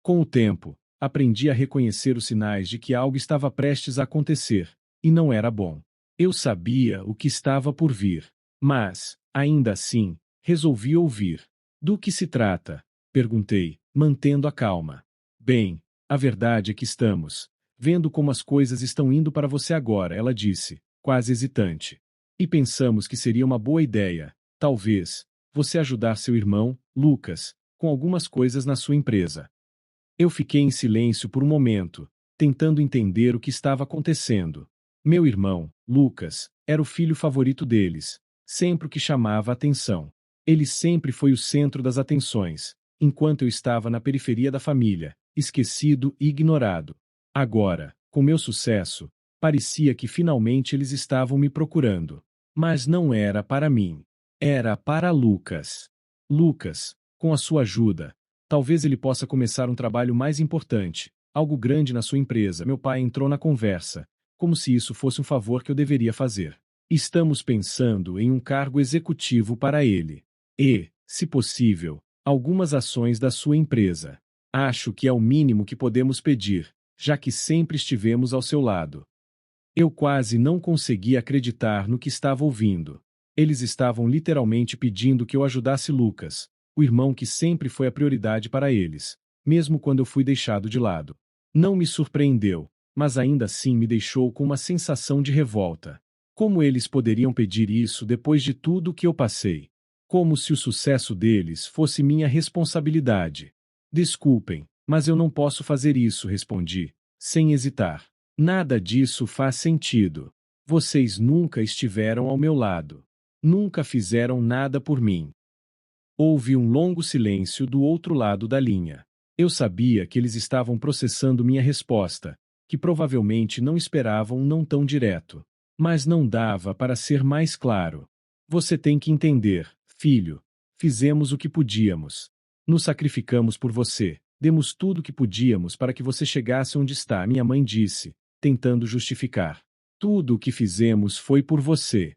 Com o tempo, aprendi a reconhecer os sinais de que algo estava prestes a acontecer, e não era bom. Eu sabia o que estava por vir, mas, ainda assim, resolvi ouvir. Do que se trata? Perguntei, mantendo a calma. Bem, a verdade é que estamos vendo como as coisas estão indo para você agora, ela disse, quase hesitante. E pensamos que seria uma boa ideia, talvez, você ajudar seu irmão, Lucas, com algumas coisas na sua empresa. Eu fiquei em silêncio por um momento, tentando entender o que estava acontecendo. Meu irmão, Lucas, era o filho favorito deles, sempre o que chamava a atenção. Ele sempre foi o centro das atenções, enquanto eu estava na periferia da família, esquecido e ignorado. Agora, com meu sucesso, parecia que finalmente eles estavam me procurando. Mas não era para mim. Era para Lucas. Lucas, com a sua ajuda, talvez ele possa começar um trabalho mais importante, algo grande na sua empresa. Meu pai entrou na conversa, como se isso fosse um favor que eu deveria fazer. Estamos pensando em um cargo executivo para ele. E, se possível, algumas ações da sua empresa. Acho que é o mínimo que podemos pedir, já que sempre estivemos ao seu lado. Eu quase não conseguia acreditar no que estava ouvindo. Eles estavam literalmente pedindo que eu ajudasse Lucas, o irmão que sempre foi a prioridade para eles, mesmo quando eu fui deixado de lado. Não me surpreendeu, mas ainda assim me deixou com uma sensação de revolta. Como eles poderiam pedir isso depois de tudo o que eu passei? Como se o sucesso deles fosse minha responsabilidade. Desculpem, mas eu não posso fazer isso, respondi, sem hesitar. Nada disso faz sentido. Vocês nunca estiveram ao meu lado. Nunca fizeram nada por mim. Houve um longo silêncio do outro lado da linha. Eu sabia que eles estavam processando minha resposta, que provavelmente não esperavam um não tão direto. Mas não dava para ser mais claro. Você tem que entender, filho. Fizemos o que podíamos. Nos sacrificamos por você. Demos tudo o que podíamos para que você chegasse onde está, minha mãe disse, tentando justificar. Tudo o que fizemos foi por você.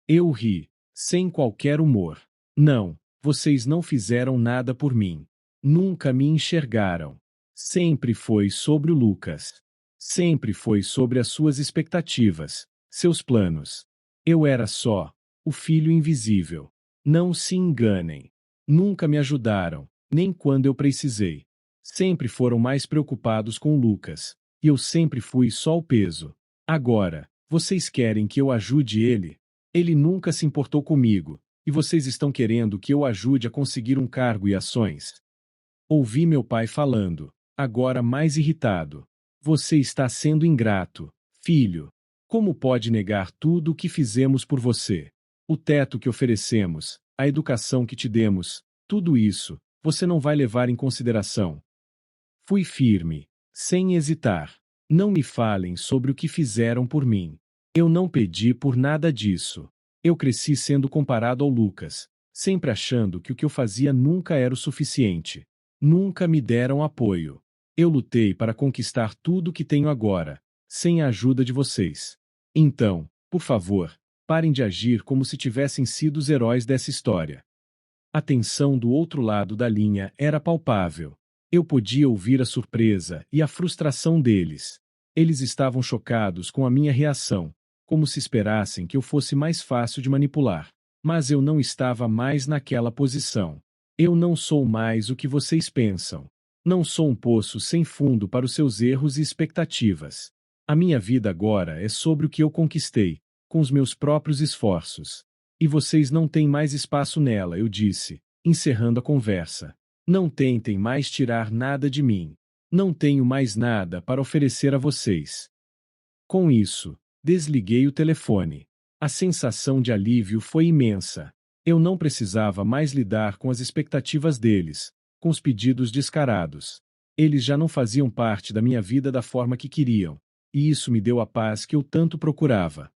Eu ri, sem qualquer humor. Não, vocês não fizeram nada por mim. Nunca me enxergaram. Sempre foi sobre o Lucas. Sempre foi sobre as suas expectativas, seus planos. Eu era só o filho invisível. Não se enganem. Nunca me ajudaram, nem quando eu precisei. Sempre foram mais preocupados com o Lucas. E eu sempre fui só o peso. Agora, vocês querem que eu ajude ele? Ele nunca se importou comigo, e vocês estão querendo que eu ajude a conseguir um cargo e ações? Ouvi meu pai falando, agora mais irritado. Você está sendo ingrato, filho. Como pode negar tudo o que fizemos por você? O teto que oferecemos, a educação que te demos, tudo isso, você não vai levar em consideração. Fui firme, sem hesitar. Não me falem sobre o que fizeram por mim. Eu não pedi por nada disso. Eu cresci sendo comparado ao Lucas, sempre achando que o que eu fazia nunca era o suficiente. Nunca me deram apoio. Eu lutei para conquistar tudo o que tenho agora, sem a ajuda de vocês. Então, por favor, parem de agir como se tivessem sido os heróis dessa história. A tensão do outro lado da linha era palpável. Eu podia ouvir a surpresa e a frustração deles. Eles estavam chocados com a minha reação, como se esperassem que eu fosse mais fácil de manipular. Mas eu não estava mais naquela posição. Eu não sou mais o que vocês pensam. Não sou um poço sem fundo para os seus erros e expectativas. A minha vida agora é sobre o que eu conquistei, com os meus próprios esforços. E vocês não têm mais espaço nela, eu disse, encerrando a conversa. Não tentem mais tirar nada de mim. Não tenho mais nada para oferecer a vocês. Com isso, desliguei o telefone. A sensação de alívio foi imensa. Eu não precisava mais lidar com as expectativas deles, com os pedidos descarados. Eles já não faziam parte da minha vida da forma que queriam, e isso me deu a paz que eu tanto procurava.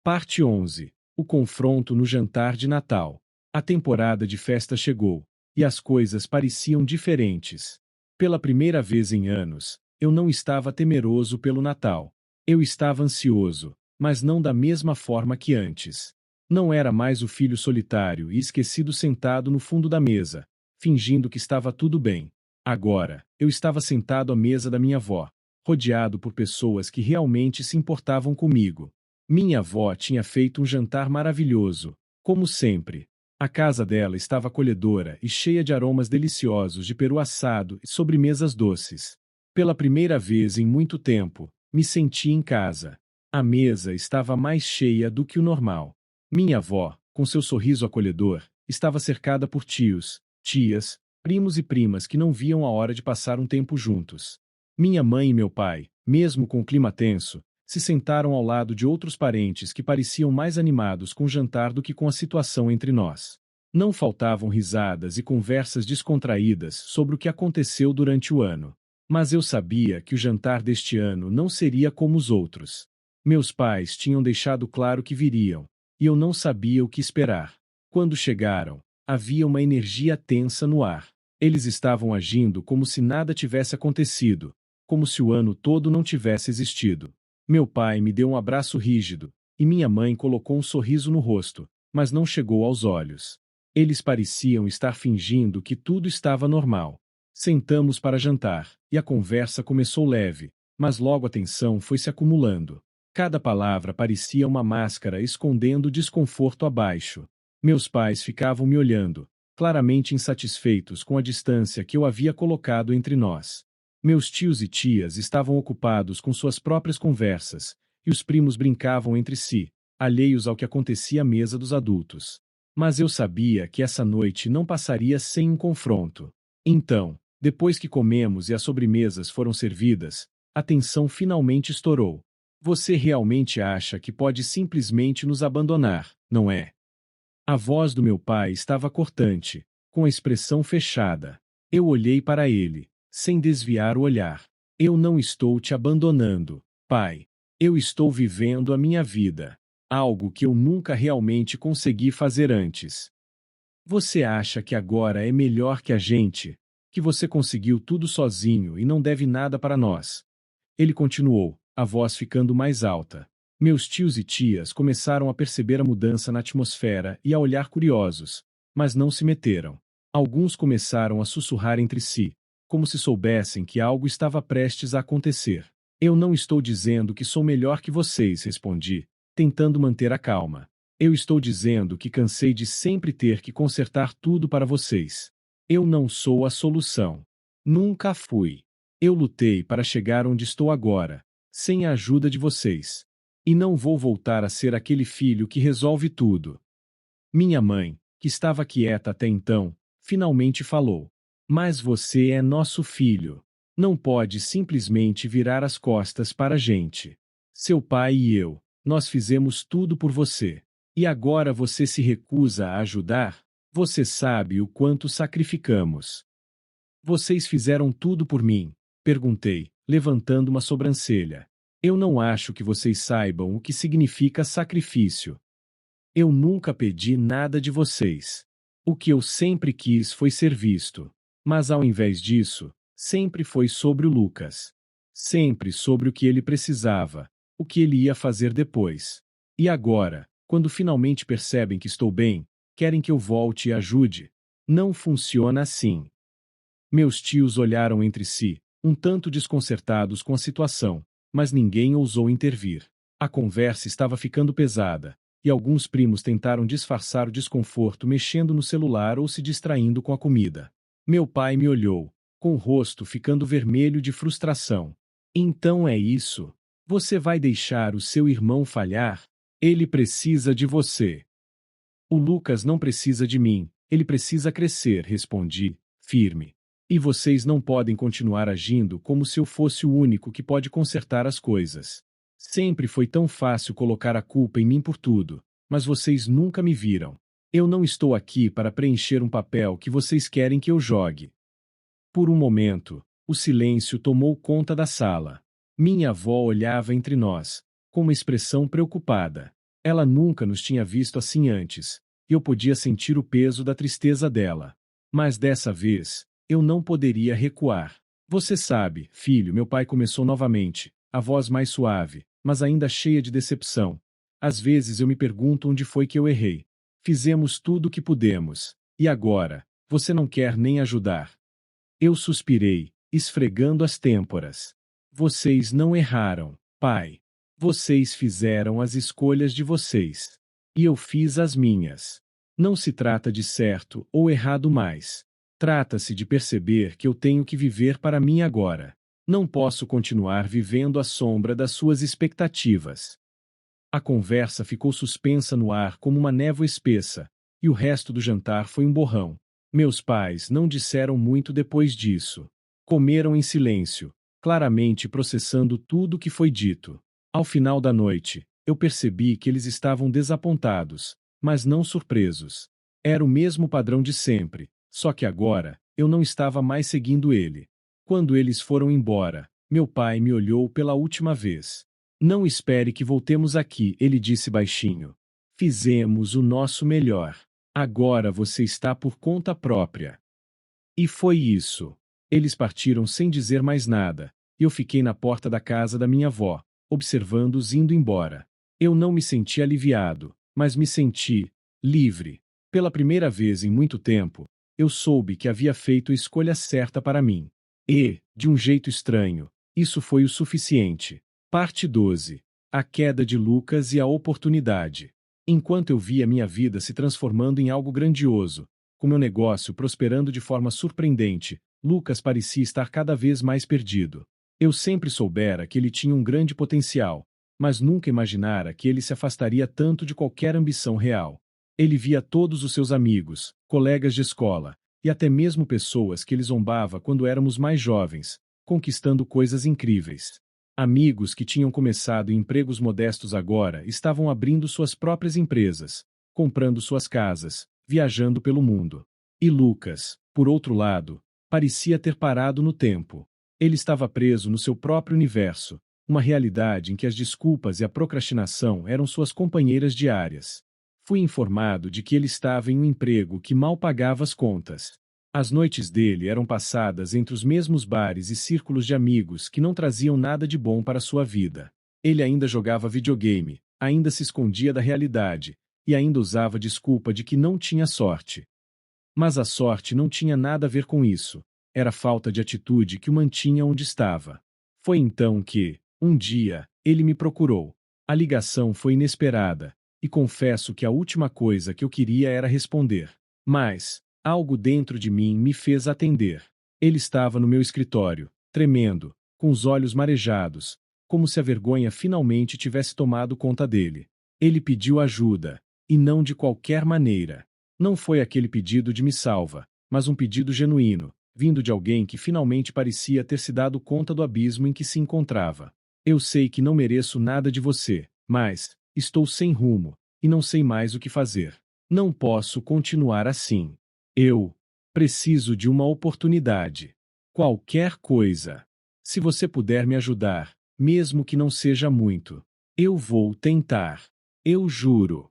Parte 11. O confronto no jantar de Natal. A temporada de festa chegou, e as coisas pareciam diferentes. Pela primeira vez em anos, eu não estava temeroso pelo Natal. Eu estava ansioso, mas não da mesma forma que antes. Não era mais o filho solitário e esquecido sentado no fundo da mesa, fingindo que estava tudo bem. Agora, eu estava sentado à mesa da minha avó, rodeado por pessoas que realmente se importavam comigo. Minha avó tinha feito um jantar maravilhoso, como sempre. A casa dela estava acolhedora e cheia de aromas deliciosos de peru assado e sobremesas doces. Pela primeira vez em muito tempo, me senti em casa. A mesa estava mais cheia do que o normal. Minha avó, com seu sorriso acolhedor, estava cercada por tios, tias, primos e primas que não viam a hora de passar um tempo juntos. Minha mãe e meu pai, mesmo com o clima tenso, se sentaram ao lado de outros parentes que pareciam mais animados com o jantar do que com a situação entre nós. Não faltavam risadas e conversas descontraídas sobre o que aconteceu durante o ano. Mas eu sabia que o jantar deste ano não seria como os outros. Meus pais tinham deixado claro que viriam, e eu não sabia o que esperar. Quando chegaram, havia uma energia tensa no ar. Eles estavam agindo como se nada tivesse acontecido, como se o ano todo não tivesse existido. Meu pai me deu um abraço rígido, e minha mãe colocou um sorriso no rosto, mas não chegou aos olhos. Eles pareciam estar fingindo que tudo estava normal. Sentamos para jantar, e a conversa começou leve, mas logo a tensão foi se acumulando. Cada palavra parecia uma máscara escondendo o desconforto abaixo. Meus pais ficavam me olhando, claramente insatisfeitos com a distância que eu havia colocado entre nós. Meus tios e tias estavam ocupados com suas próprias conversas, e os primos brincavam entre si, alheios ao que acontecia à mesa dos adultos. Mas eu sabia que essa noite não passaria sem um confronto. Então, depois que comemos e as sobremesas foram servidas, a tensão finalmente estourou. Você realmente acha que pode simplesmente nos abandonar, não é? A voz do meu pai estava cortante, com a expressão fechada. Eu olhei para ele, sem desviar o olhar. Eu não estou te abandonando, pai. Eu estou vivendo a minha vida. Algo que eu nunca realmente consegui fazer antes. Você acha que agora é melhor que a gente? Que você conseguiu tudo sozinho e não deve nada para nós? Ele continuou, a voz ficando mais alta. Meus tios e tias começaram a perceber a mudança na atmosfera e a olhar curiosos, mas não se meteram. Alguns começaram a sussurrar entre si, como se soubessem que algo estava prestes a acontecer. Eu não estou dizendo que sou melhor que vocês, respondi, tentando manter a calma. Eu estou dizendo que cansei de sempre ter que consertar tudo para vocês. Eu não sou a solução. Nunca fui. Eu lutei para chegar onde estou agora, sem a ajuda de vocês. E não vou voltar a ser aquele filho que resolve tudo. Minha mãe, que estava quieta até então, finalmente falou. Mas você é nosso filho. Não pode simplesmente virar as costas para a gente. Seu pai e eu, nós fizemos tudo por você. E agora você se recusa a ajudar? Você sabe o quanto sacrificamos. Vocês fizeram tudo por mim? Perguntei, levantando uma sobrancelha. Eu não acho que vocês saibam o que significa sacrifício. Eu nunca pedi nada de vocês. O que eu sempre quis foi ser visto. Mas ao invés disso, sempre foi sobre o Lucas. Sempre sobre o que ele precisava, o que ele ia fazer depois. E agora, quando finalmente percebem que estou bem, querem que eu volte e ajude? Não funciona assim. Meus tios olharam entre si, um tanto desconcertados com a situação, mas ninguém ousou intervir. A conversa estava ficando pesada, e alguns primos tentaram disfarçar o desconforto mexendo no celular ou se distraindo com a comida. Meu pai me olhou, com o rosto ficando vermelho de frustração. Então é isso? Você vai deixar o seu irmão falhar? Ele precisa de você. O Lucas não precisa de mim, ele precisa crescer, respondi, firme. E vocês não podem continuar agindo como se eu fosse o único que pode consertar as coisas. Sempre foi tão fácil colocar a culpa em mim por tudo, mas vocês nunca me viram. Eu não estou aqui para preencher um papel que vocês querem que eu jogue. Por um momento, o silêncio tomou conta da sala. Minha avó olhava entre nós, com uma expressão preocupada. Ela nunca nos tinha visto assim antes, e eu podia sentir o peso da tristeza dela. Mas dessa vez, eu não poderia recuar. Você sabe, filho, meu pai começou novamente, a voz mais suave, mas ainda cheia de decepção. Às vezes eu me pergunto onde foi que eu errei. Fizemos tudo o que pudemos, e agora, você não quer nem ajudar. Eu suspirei, esfregando as têmporas. Vocês não erraram, pai. Vocês fizeram as escolhas de vocês. E eu fiz as minhas. Não se trata de certo ou errado mais. Trata-se de perceber que eu tenho que viver para mim agora. Não posso continuar vivendo à sombra das suas expectativas. A conversa ficou suspensa no ar como uma névoa espessa, e o resto do jantar foi um borrão. Meus pais não disseram muito depois disso. Comeram em silêncio, claramente processando tudo o que foi dito. Ao final da noite, eu percebi que eles estavam desapontados, mas não surpresos. Era o mesmo padrão de sempre, só que agora, eu não estava mais seguindo ele. Quando eles foram embora, meu pai me olhou pela última vez. Não espere que voltemos aqui, ele disse baixinho. Fizemos o nosso melhor. Agora você está por conta própria. E foi isso. Eles partiram sem dizer mais nada, e eu fiquei na porta da casa da minha avó, observando-os indo embora. Eu não me senti aliviado, mas me senti livre. Pela primeira vez em muito tempo, eu soube que havia feito a escolha certa para mim. E, de um jeito estranho, isso foi o suficiente. Parte 12. A queda de Lucas e a oportunidade. Enquanto eu via minha vida se transformando em algo grandioso, com meu negócio prosperando de forma surpreendente, Lucas parecia estar cada vez mais perdido. Eu sempre soubera que ele tinha um grande potencial, mas nunca imaginara que ele se afastaria tanto de qualquer ambição real. Ele via todos os seus amigos, colegas de escola, e até mesmo pessoas que ele zombava quando éramos mais jovens, conquistando coisas incríveis. Amigos que tinham começado em empregos modestos agora estavam abrindo suas próprias empresas, comprando suas casas, viajando pelo mundo. E Lucas, por outro lado, parecia ter parado no tempo. Ele estava preso no seu próprio universo, uma realidade em que as desculpas e a procrastinação eram suas companheiras diárias. Fui informado de que ele estava em um emprego que mal pagava as contas. As noites dele eram passadas entre os mesmos bares e círculos de amigos que não traziam nada de bom para sua vida. Ele ainda jogava videogame, ainda se escondia da realidade, e ainda usava a desculpa de que não tinha sorte. Mas a sorte não tinha nada a ver com isso. Era a falta de atitude que o mantinha onde estava. Foi então que, um dia, ele me procurou. A ligação foi inesperada, e confesso que a última coisa que eu queria era responder. Mas, algo dentro de mim me fez atender. Ele estava no meu escritório, tremendo, com os olhos marejados, como se a vergonha finalmente tivesse tomado conta dele. Ele pediu ajuda, e não de qualquer maneira. Não foi aquele pedido de me salva, mas um pedido genuíno, vindo de alguém que finalmente parecia ter se dado conta do abismo em que se encontrava. Eu sei que não mereço nada de você, mas estou sem rumo, e não sei mais o que fazer. Não posso continuar assim. Eu preciso de uma oportunidade. Qualquer coisa. Se você puder me ajudar, mesmo que não seja muito, eu vou tentar. Eu juro.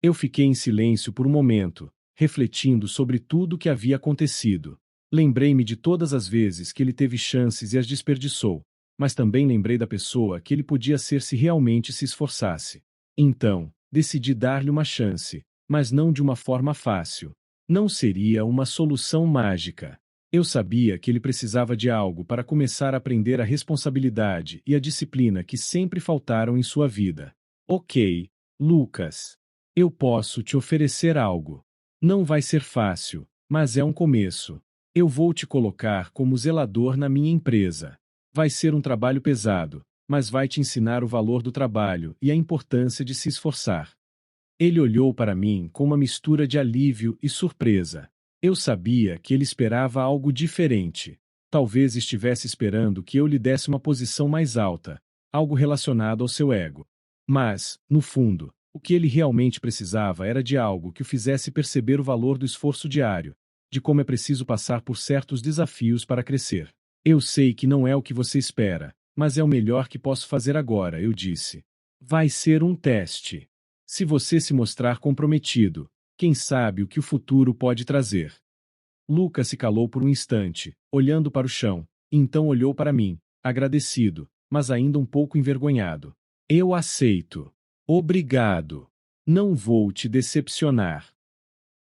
Eu fiquei em silêncio por um momento, refletindo sobre tudo o que havia acontecido. Lembrei-me de todas as vezes que ele teve chances e as desperdiçou, mas também lembrei da pessoa que ele podia ser se realmente se esforçasse. Então, decidi dar-lhe uma chance, mas não de uma forma fácil. Não seria uma solução mágica. Eu sabia que ele precisava de algo para começar a aprender a responsabilidade e a disciplina que sempre faltaram em sua vida. Ok. Lucas, eu posso te oferecer algo. Não vai ser fácil, mas é um começo. Eu vou te colocar como zelador na minha empresa. Vai ser um trabalho pesado, mas vai te ensinar o valor do trabalho e a importância de se esforçar. Ele olhou para mim com uma mistura de alívio e surpresa. Eu sabia que ele esperava algo diferente. Talvez estivesse esperando que eu lhe desse uma posição mais alta, algo relacionado ao seu ego. Mas, no fundo, o que ele realmente precisava era de algo que o fizesse perceber o valor do esforço diário, de como é preciso passar por certos desafios para crescer. Eu sei que não é o que você espera, mas é o melhor que posso fazer agora, eu disse. Vai ser um teste. Se você se mostrar comprometido, quem sabe o que o futuro pode trazer. Lucas se calou por um instante, olhando para o chão, e então olhou para mim, agradecido, mas ainda um pouco envergonhado. Eu aceito. Obrigado. Não vou te decepcionar.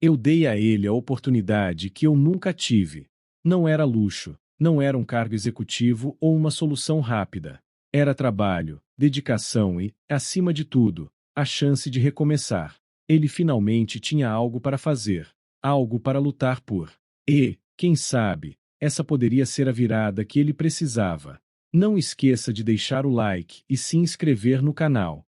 Eu dei a ele a oportunidade que eu nunca tive. Não era luxo, não era um cargo executivo ou uma solução rápida. Era trabalho, dedicação e, acima de tudo, a chance de recomeçar. Ele finalmente tinha algo para fazer, algo para lutar por. E, quem sabe, essa poderia ser a virada que ele precisava. Não esqueça de deixar o like e se inscrever no canal.